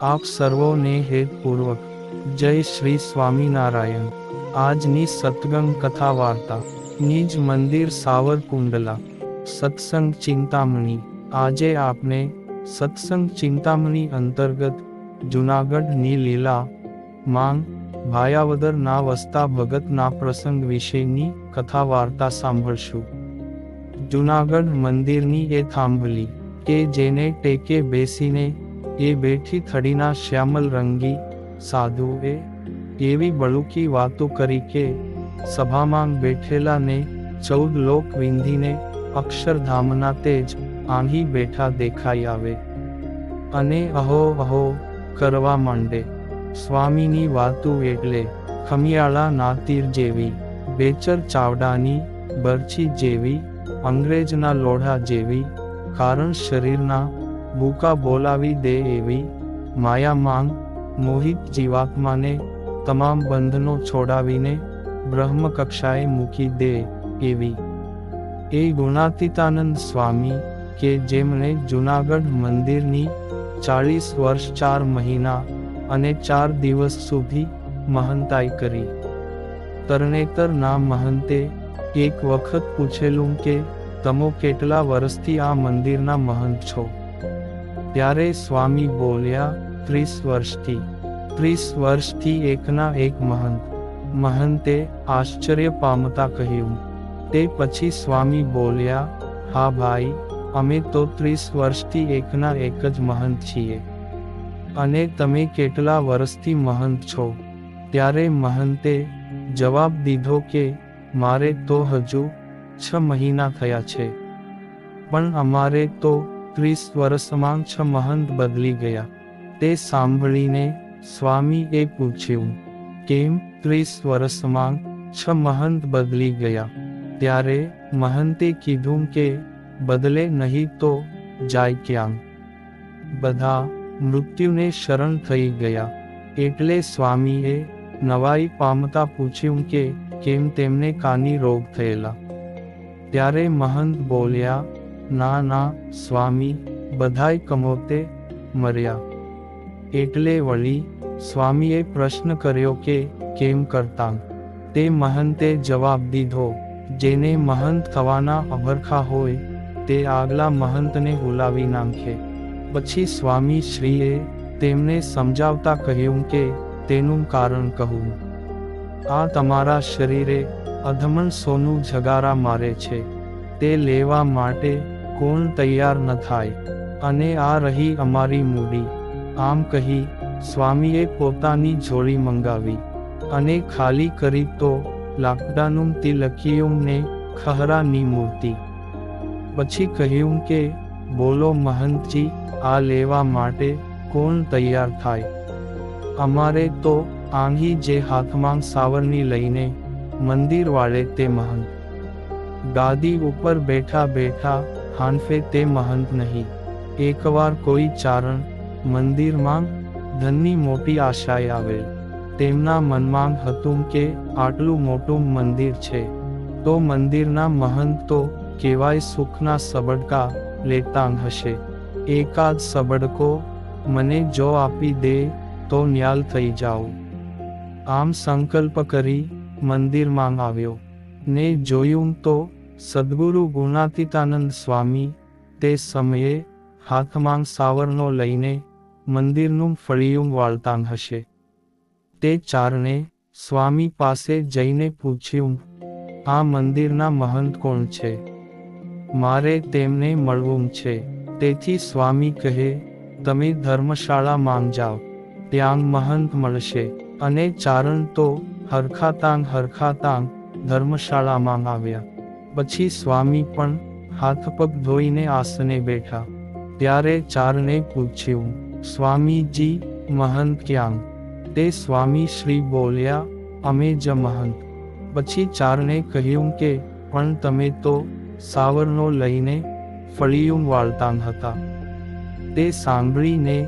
આપ સર્વોને હેતપૂર્વક જય શ્રી સ્વામિનારાયણ। આજની સત્સંગ કથા વાર્તા નિજ મંદિર સાવરકુંડલા સત્સંગ ચિંતામણી। આજે આપણે સત્સંગ ચિંતામણી અંતર્ગત જૂનાગઢની લીલા માંગ ભાયાવદરના વસતા ભગતના પ્રસંગ વિશેની કથા વાર્તા સાંભળશું। જૂનાગઢ મંદિરની એ થાંભલી કે જેને ટેકે બેસીને એ બેઠી થડીના શ્યામલ રંગી સાધુએ એવી બળુકી વાતો કરી કે સભામાં બેઠેલાને 14 લોક વિંધીને અક્ષરધામના તેજ આંધી બેઠા દેખાઈ આવે અને અહો અહો કરવા માંડે। સ્વામીની વાતું એટલે ખમિયાળાના તીર જેવી, બેચર ચાવડાની બરછી જેવી, અંગ્રેજના લોઢા જેવી, કારણ શરીરના બુકા બોલાવી દે એવી, માયામાંગ મોહિત જીવાત્માને તમામ બંધનો છોડાવીને બ્રહ્મ કક્ષાએ મૂકી દે એવી। એ ગુણાતીતાનંદ સ્વામી કે જેમણે જૂનાગઢ મંદિરની 40 વર્ષ 4 મહિના અને 4 દિવસ સુધી મહંતાઈ કરી। તરણેતરના મહંતે એક વખત પૂછેલું કે તમો કેટલા વર્ષથી આ મંદિરના મહંત છો? ત્યારે સ્વામી બોલ્યા 30 વર્ષથી। 30 વર્ષથી એકના એક મહંત? મહંતે આશ્ચર્ય પામતા કહ્યું। તે પછી સ્વામી બોલ્યા, હા ભાઈ, અમે તો 30 વર્ષથી એકના એક જ મહંત છીએ। અને તમે કેટલા વર્ષથી મહંત છો? ત્યારે મહંતે જવાબ દીધો કે મારે તો હજુ 6 મહિના થયા છે, પણ અમારે તો 30 વર્ષમાં 6 મહંત બદલી ગયા। તે સાંભળીને સ્વામીએ પૂછ્યું, કેમ 30 વર્ષમાં 6 મહંત બદલી ગયા? ત્યારે મહંતે કીધું કે બદલે નહીં તો જાય ક્યાં? બધા મૃત્યુને શરણ થઈ ગયા। એટલે સ્વામીએ નવાઈ પામતા પૂછ્યું કે કેમ તેમને કાની રોગ થયેલા? ત્યારે મહંત બોલ્યા, ના ના સ્વામી, બધાય કમોતે મર્યા। એટલે વળી સ્વામીએ પ્રશ્ન કર્યો કે કેમ કરતાં? તે મહંતે જવાબ દીધો, જેને મહંત થવાના અભરખા હોય તે આગલા મહંતને હુલાવી નાખે। પછી સ્વામી શ્રીએ તેમને સમજાવતા કહ્યું કે તેનું કારણ કહું। આ તમારા શરીરે અધમણ સોનું જગારા મારે છે, તે લેવા માટે કોણ તૈયાર ન થાય? અને આ રહી અમારી મૂડી। આમ કહી સ્વામીએ પોતાની ઝોળી મંગાવી અને ખાલી કરી તો લાકડાનું તિલકિયું ને ખહરાની મૂર્તિ। પછી કહ્યું કે બોલો મહંતજી, આ લેવા માટે કોણ તૈયાર થાય? અમારે તો આંગી જે હાથમાં સાવરણી લઈને મંદિર વાળે તે મહંત, ગાદી ઉપર બેઠા બેઠા હાંફે તે મહંત નહીં। એકવાર કોઈ ચારણ મંદિરમાં ધનની મોટી આશાએ આવેલ। તેમના મનમાં હતું કે આટલું મોટું મંદિર છે તો મંદિરના મહંત તો કેવાય સુખના સબડકા લેતાં હશે। એકાદ સબડકો મને જો આપી દે તો ન્યાલ થઈ જાઉં। આમ સંકલ્પ કરી મંદિરમાં આવ્યો ને જોયું તો સદ્ગુરુ ગુણાતીતાનંદ સ્વામી તે સમયે હાથમાં સાવરનો લઈને મંદિરનું ફળિયું વાળતાં હશે। તે ચારણે સ્વામી પાસે જઈને પૂછ્યું, આ મંદિરના મહંત કોણ છે? મારે તેમને મળવું છે। તેથી સ્વામી કહે, તમે ધર્મશાળામાં જાઓ, ત્યાં મહંત મળશે। અને ચારણ તો હરખાતાં ધર્મશાળામાં આવ્યા। પછી સ્વામી પણ હાથ પગ ધોઈને આસને બેઠા। ત્યારે ચારણે પૂછ્યું, સ્વામીજી, મહંત ક્યાં? તે સ્વામી શ્રી બોલ્યા, અમે જ મહંત। પછી ચારણે કહ્યું કે પણ તમે તો સાવરનો લઈને ફળિયું વાળતાં હતા। તે સાંભળીને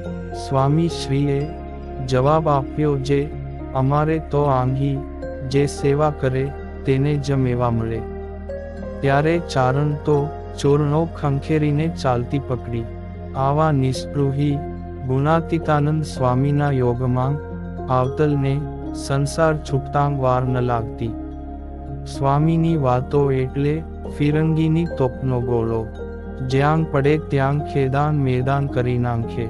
સ્વામી શ્રીએ જવાબ આપ્યો, જે અમારે તો આંગી જે સેવા કરે તેને જ મેવા મળે। ત્યારે ચારણ તો ચોરણો ખંખેરીને ચાલતી પકડી। આવા નિસ્પૃહી ગુણાતીતાનંદ સ્વામીના યોગમાં આવતલને સંસાર છૂટતાં વાર ન લાગતી. સ્વામીની વાતો એટલે ફિરંગીની તોપનો ગોળો, જ્યાં પડે ત્યાં ખેદાન મેદાન કરી નાખે.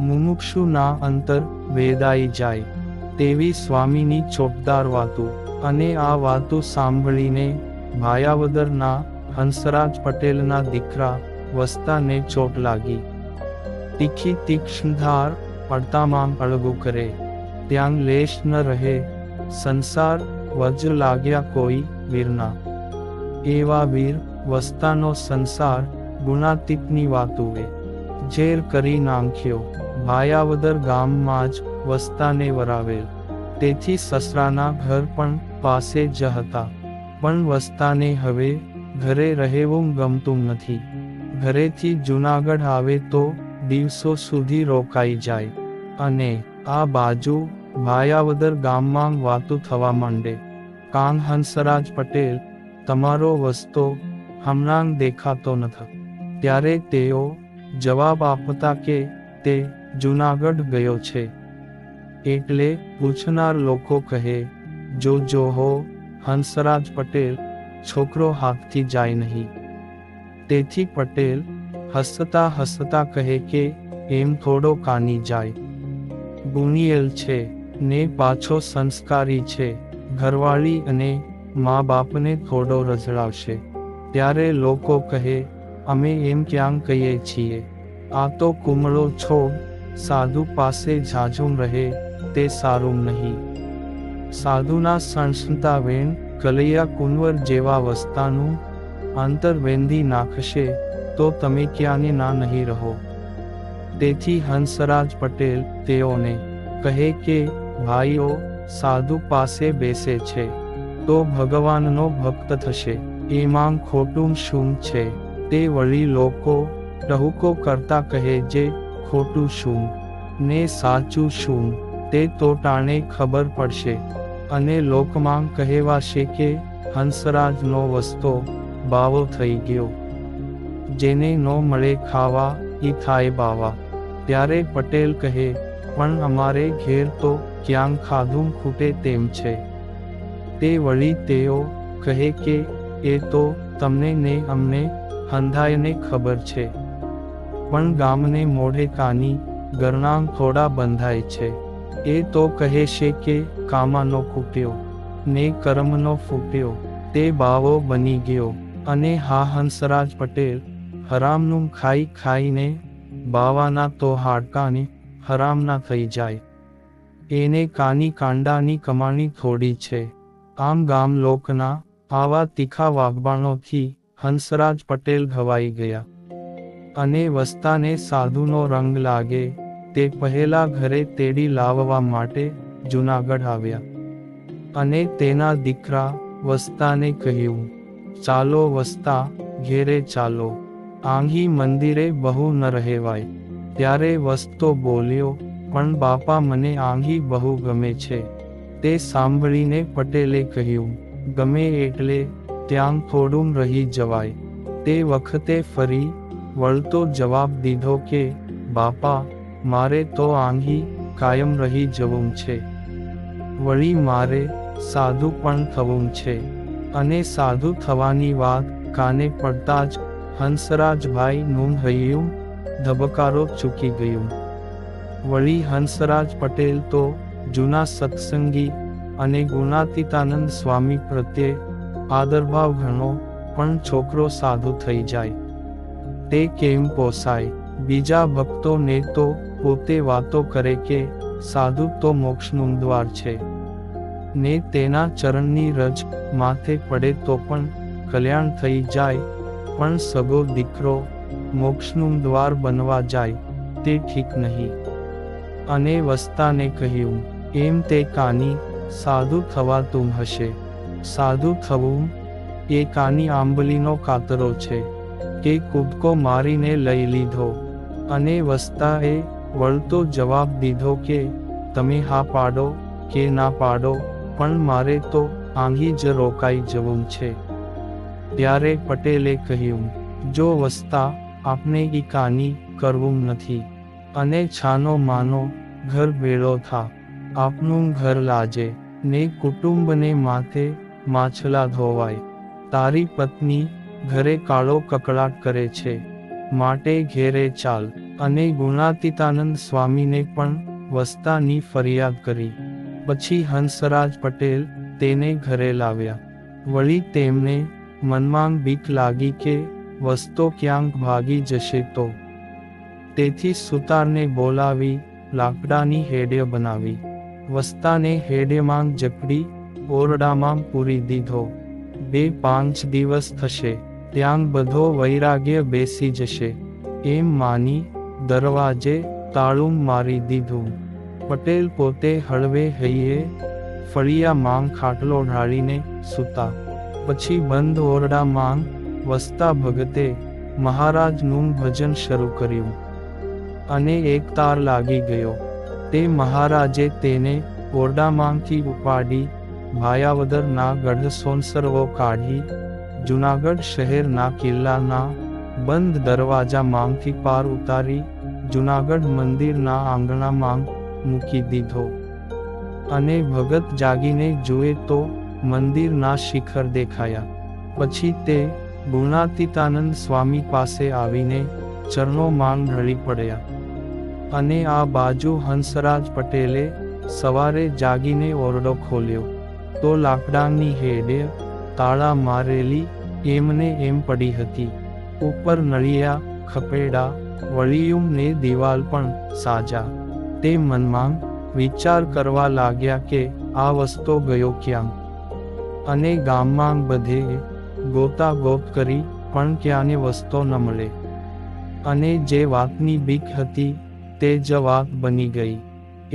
મુમુક્ષુ ના અંતર વેદાઈ જાય તેવી સ્વામીની ચોટદાર વાતો. અને આ વાતો સાંભળીને ભાયાવદરના હંસરાજ પટેલના દીકરા વસ્તાને ચોટ લાગી. તીખી તીક્ષ્ણધાર પડતામાં અળગું કરે, ત્યાં લેશ ન રહે સંસાર વજ્ર લાગ્યા કોઈ વીરના. એવા વીર વસ્તાનો સંસાર ગુણાતીતની વાતુએ ઝેર કરી નાખ્યો. ભાયાવદર ગામમાં જ વસ્તાને વરાવેલ, તેથી સસરાના ઘર પણ પાસે જ હતા. પણ વસ્તાને હવે ઘરે રહેવું ગમતું નથી. ઘરેથી જૂનાગઢ આવે તો દિવસો સુધી રોકાઈ જાય, અને આ બાજુ ભાયાવદર ગામમાં વાતું થવા માંડે. કાં હંસરાજ પટેલ, તમારો વસ્તો હમણાં દેખાતો નથી. ત્યારે તેઓ જવાબ આપતા કે તે જૂનાગઢ ગયો છે. એટલે પૂછનાર લોકો કહે, જો હો હંસરાજ પટેલ, છોકરો હાથથી જાય નહીં. તેથી પટેલ હસતા હસતા કહે કે એમ થોડો કાની જાય. ગુણિયેલ છે ને પાછો સંસ્કારી છે. ઘરવાળી અને મા બાપને થોડો રઝળાવશે. ત્યારે લોકો કહે, અમે એમ ક્યાં કહીએ છીએ. આ તો કુમળો છોડ, સાધુ પાસે ઝાઝું રહે તે સારું નહીં. સાધુના સંસ્કૃતા વેણ કલૈયા કુંવર જેવા વસ્તાનું અંતર વેંધી નાખશે તો તમે ક્યાંને ના નહીં રહો. તેથી હંસરાજ પટેલ તેઓને કહે કે ભાઈઓ, સાધુ પાસે બેસે છે તો ભગવાનનો ભક્ત થશે, એમાં ખોટું શું છે. તે વળી લોકો ટહુકો કરતા કહે જે ખોટું શું ને સાચું શું તે તો ટાણે ખબર પડશે. અને લોકમાં કહેવાશે કે હંસરાજનો વસ્તો બાવો થઈ ગયો. જેને નો મળે ખાવા ઈ થાય બાવા. ત્યારે પટેલ કહે, પણ અમારે ઘેર તો ક્યાં ખાધું ખૂટે તેમ છે. તે વળી તેઓ કહે કે એ તો તમને ને અમને હંધાયને ખબર છે, પણ ગામને મોઢે કાની ગરણામ થોડા બંધાય છે. એ તો કહે છે કે કામાનો ખૂટ્યો ને કર્મનો ફૂટ્યો તે બાવો બની ગયો. અને હા હંસરાજ પટેલ હરામનું ખાઈ ખાઈને બાવાના તો હાડકાને હરામના થઈ જાય. એને કાની કાંડાની કમાણી થોડી છે. આમ ગામ લોકના આવા તીખા વાગબાણોથી હંસરાજ પટેલ ઘવાઈ ગયા. અને વસ્તાને સાધુનો રંગ લાગે તે પહેલા ઘરે તેડી લાવવા માટે જૂનાગઢ આવ્યા. અને તેના દીકરા વસ્તાને કહ્યું, ચાલો વસ્તા, ઘેરે ચાલો. આંગી મંદિરે બહુ ન રહેવાય. ત્યારે વસ્તો બોલ્યો, પણ બાપા મને આંગી બહુ ગમે છે. તે સાંભળીને પટેલે કહ્યું, ગમે એટલે ત્યાં થોડું રહી જવાય. તે વખતે ફરી વળતો જવાબ દીધો કે બાપા, મારે તો આંગી કાયમ રહી જવું છે. વળી મારે સાધુ પણ થવું છે. અને સાધુ થવાની વાત કાને પડતા જ હંસરાજભાઈ નું હૈયું ધબકારો ચૂકી ગયું. વળી હંસરાજ પટેલ તો જૂના સત્સંગી અને ગુણાતીતાનંદ સ્વામી પ્રત્યે આદરભાવ ઘણો, પણ છોકરો સાધુ થઈ જાય તે કેમ પોસાય. બીજા ભક્તોને તો પોતે વાતો કરે કે સાધુ તો મોક્ષનું દ્વાર છે ને તેના ચરણની રજ માથે પડે તો પણ કલ્યાણ થઈ જાય, પણ સગો દીકરો મોક્ષનું દ્વાર બનવા જાય તે ઠીક નહીં. અને વસ્તાને કહ્યું, એમ તે કાની સાધુ થવાતું હશે. સાધુ થવું એ કાની આંબલીનો કાતરો છે કે કૂદકો મારીને લઈ લીધો. અને વસ્તાએ વળતો જવાબ દીધો કે તમે હા પાડો કે ના પાડો, પણ મારે તો આંગી જ રોકાઈ જવું છે. ત્યારે પટેલે કહ્યું, જો વસ્તા આપને ઈ કાની કરવું નથી અને છાનો માનો ઘર ભેળો થા, આપનું ઘર લાજે, ને કુટુંબને માથે માછલા ધોવાય. તારી પત્ની ઘરે કાળો કકળાટ કરે છે, માટે ઘેરે ચાલ. અને ગુણાતીતાનંદ સ્વામીને પણ વસ્તાની ફરિયાદ કરી. પછી હંસરાજ પટેલ તેને ઘરે લાવ્યા. વળી તેમને મનમાં બીક લાગી કે વસ્તો ક્યાંક ભાગી જશે તો. તેથી સુતારને બોલાવી લાકડાની હેડે બનાવી. વસ્તાને હેડેમાં જકડી ઓરડામાં પૂરી દીધો. 2-5 દિવસ થશે, ત્યાં બધો વૈરાગ્ય બેસી જશે, એમ માની દરવાજે તાળું મારી દીધું. પટેલ પોતે હળવે હૈયે ફળિયામાં ખાટલો ઢાળીને સૂતા. પછી બંધ ઓરડામાં વસતા ભગતે મહારાજનું ભજન શરૂ કર્યું. અને એક તાર લાગી ગયો. તે મહારાજે તેને ઓરડામાંથી ઉપાડી ભાયાવદરના ગઢ સોનસરવો કાઢી જૂનાગઢ શહેરના કિલ્લાના બંધ દરવાજામાંથી પાર ઉતારી જૂનાગઢ મંદિરના આંગણામાં મૂકી દીધો. અને ભગત જાગીને જુએ તો મંદિરના શિખર દેખાયા. પછી તે ગુણાતીતાનંદ સ્વામી પાસે આવીને ચરણોમાં ઢળી પડ્યા. અને આ બાજુ હંસરાજ પટેલે સવારે જાગીને ઓરડો ખોલ્યો તો લાકડાની હેડે તાળા મારેલી એમને એમ પડી હતી. ઉપર નળિયા, ખપેડા, વળિયું ને દિવાલ પણ સાજા. તે મનમાં વિચાર કરવા લાગ્યા કે આ વસ્તો ગયો ક્યાં. અને ગામમાં બધે ગોતાગોત કરી પણ ક્યાંને વસ્તો ન મળે. અને જે વાતની બીક હતી તે જ વાત બની ગઈ.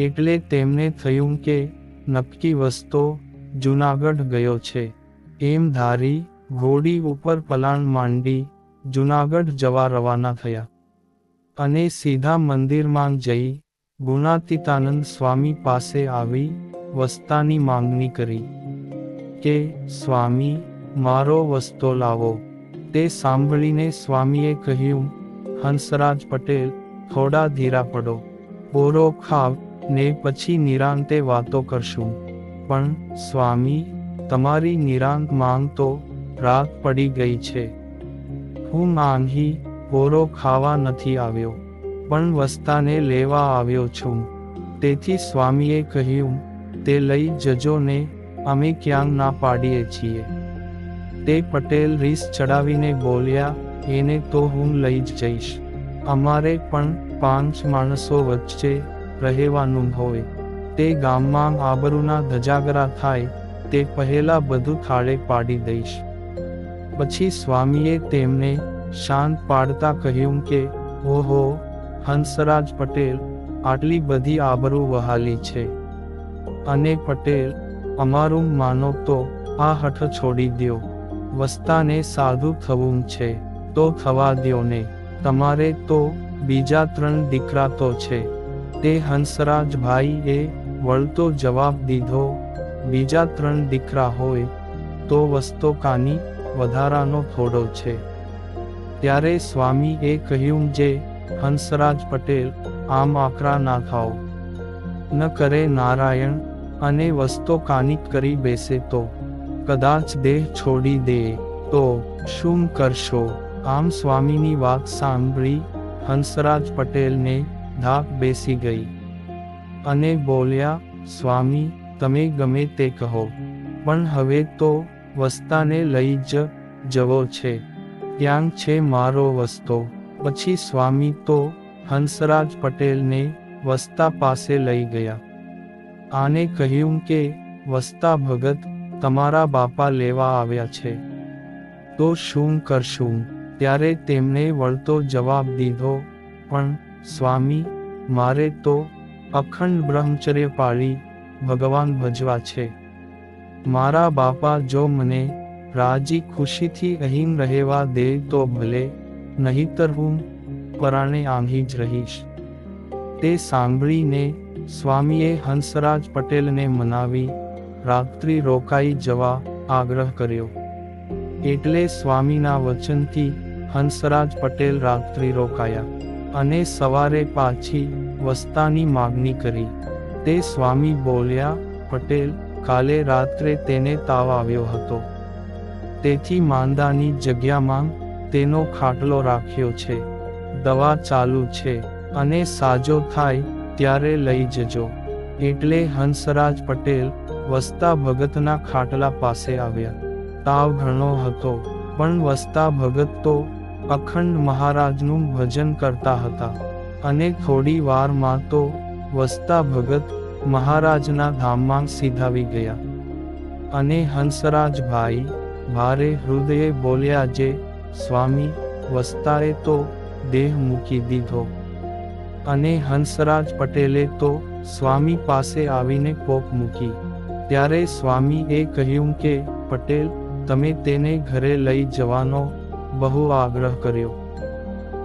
એટલે તેમને થયું કે નક્કી વસ્તો જૂનાગઢ ગયો છે. એમ ધારી ઘોડી ઉપર પલાણ માંડી જૂનાગઢ જવા રવાના થયા. અને સીધા મંદિરમાં જઈ ગુણાતીતાનંદ સ્વામી પાસે આવી વસ્તાની માંગણી કરી કે સ્વામી, મારો વસ્તો લાવો. તે સાંભળીને સ્વામીએ કહ્યું, હંસરાજ પટેલ, થોડા ધીરા પડો. પોરો ખાવ ને પછી નિરાંતે વાતો કરશું. પણ સ્વામી, તમારી નિરાંત માંગ તો રાત પડી ગઈ છે. હું અહીં પોરો ખાવા નથી આવ્યો, પણ વસ્તાને લેવા આવ્યો છું. તેથી સ્વામીએ કહ્યું, તે લઈ જજો ને, અમે ક્યાં ના પાડીએ છીએ. તે પટેલ રીસ ચડાવીને બોલ્યા, એને તો હું લઈ જ જઈશ. અમારે પણ 5 માણસો વચ્ચે રહેવાનું હોય. તે ગામમાં આબરૂના ધજાગરા થાય તે પહેલા બધું થાળે પાડી દઈશ. પછી સ્વામીએ તેમને શાંત પાડતા કહ્યું કે ઓહો હંસરાજ પટેલ, આટલી બધી આબરૂ વહાલી છે. અને પટેલ, અમારું માનો તો આ હઠ છોડી દ્યો. વસ્તાને સાધુ થવું છે તો થવા દ્યો ને. તમારે તો બીજા 3 દીકરા તો છે. તે હંસરાજભાઈએ વળતો જવાબ દીધો, બીજા 3 દીકરા હોય તો વસ્તો કાની વધારાનો થોડો છે. ત્યારે સ્વામીએ કહ્યું, જે હંસરાજ પટેલ, આમ આકરા ના થાઓ. ન કરે નારાયણ અને વસ્તો કાનિક કરી બેસે તો કદાચ દેહ છોડી દે તો શું કરશો? આમ સ્વામીની વાત સાંભળી હંસરાજ પટેલને ધાક બેસી ગઈ. અને બોલ્યા, સ્વામી, તમે ગમે તે કહો, પણ હવે તો વસ્તાને લઈ જ જવો છે. ત્યાં છે મારો વસ્તો. પછી સ્વામી તો હંસરાજ પટેલને વસ્તા પાસે લઈ ગયા. આને કહ્યું કે વસ્તા ભગત તમારા બાપા લેવા આવ્યા છે, તો શું કરશું? ત્યારે તેમને વળતો જવાબ દીધો, પણ સ્વામી, મારે તો અખંડ બ્રહ્મચર્ય પાળી ભગવાન ભજવા છે. મારા બાપા જો મને રાજી ખુશીથી અહીં રહેવા દે તો ભલે, નહીતર હું પરાણે આંધી જ રહીશ. તે સાંભળીને સ્વામીએ હંસરાજ પટેલને મનાવી રાત્રિ રોકાઈ જવા આગ્રહ કર્યો. એટલે સ્વામીના વચનથી હંસરાજ પટેલ રાત્રિ રોકાયા. અને સવારે પાછી વસ્તાની માગણી કરી. તે સ્વામી બોલ્યા, પટેલ, કાલે રાત્રે તેને તાવ આવ્યો હતો. તેથી માંદાની જગ્યામાં તેનો ખાટલો રાખ્યો છે. દવા ચાલુ છે, અને સાજો થાય ત્યારે લઈ જજો. એટલે હંસરાજ પટેલ વસ્તા ભગતના ખાટલા પાસે આવ્યા. તાવ ઘણો હતો, પણ વસ્તા ભગત તો અખંડ મહારાજનું ભજન કરતા હતા, અને થોડી વારમાં તો વસ્તા ભગત મહારાજના ધામમાં સીધાવી ગયા. અને હંસરાજભાઈ ભારે હૃદયે બોલ્યા, જે સ્વામી, વસ્તાએ તો દેહ મૂકી દીધો. અને હંસરાજ પટેલે તો સ્વામી પાસે આવીને કોપ મૂકી. ત્યારે સ્વામીએ કહ્યું કે, પટેલ, તમે તેને ઘરે લઈ જવાનો બહુ આગ્રહ કર્યો,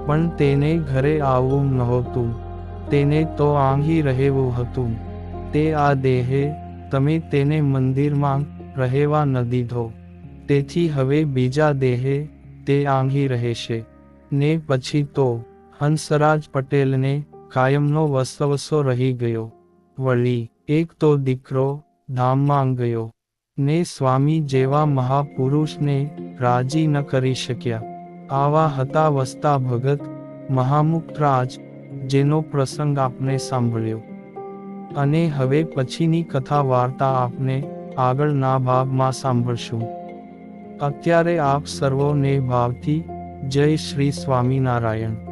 પણ તેને ઘરે આવવું નહોતું. તેને તો આંઘી રહેવું હતું. તે આ દેહે તમે તેને મંદિરમાં રહેવા ન દીધો, તેથી હવે બીજા દેહે તે આંઘી રહેશે. ને પછી તો હંસરાજ પટેલને કાયમનો વસવસો રહી ગયો. વળી એક તો દીકરો ધામમાં ગયો, ને સ્વામી જેવા મહાપુરુષને રાજી ન કરી શક્યા. આવા હતા વસ્તા ભગત મહામુક્તરાજ, જેનો પ્રસંગ આપને સાંભળ્યો. અને હવે પછીની કથા વાર્તા આપને આગળના ભાગમાં સાંભળશું. અત્યારે આપ સર્વોને ભાવથી જય શ્રી સ્વામિનારાયણ.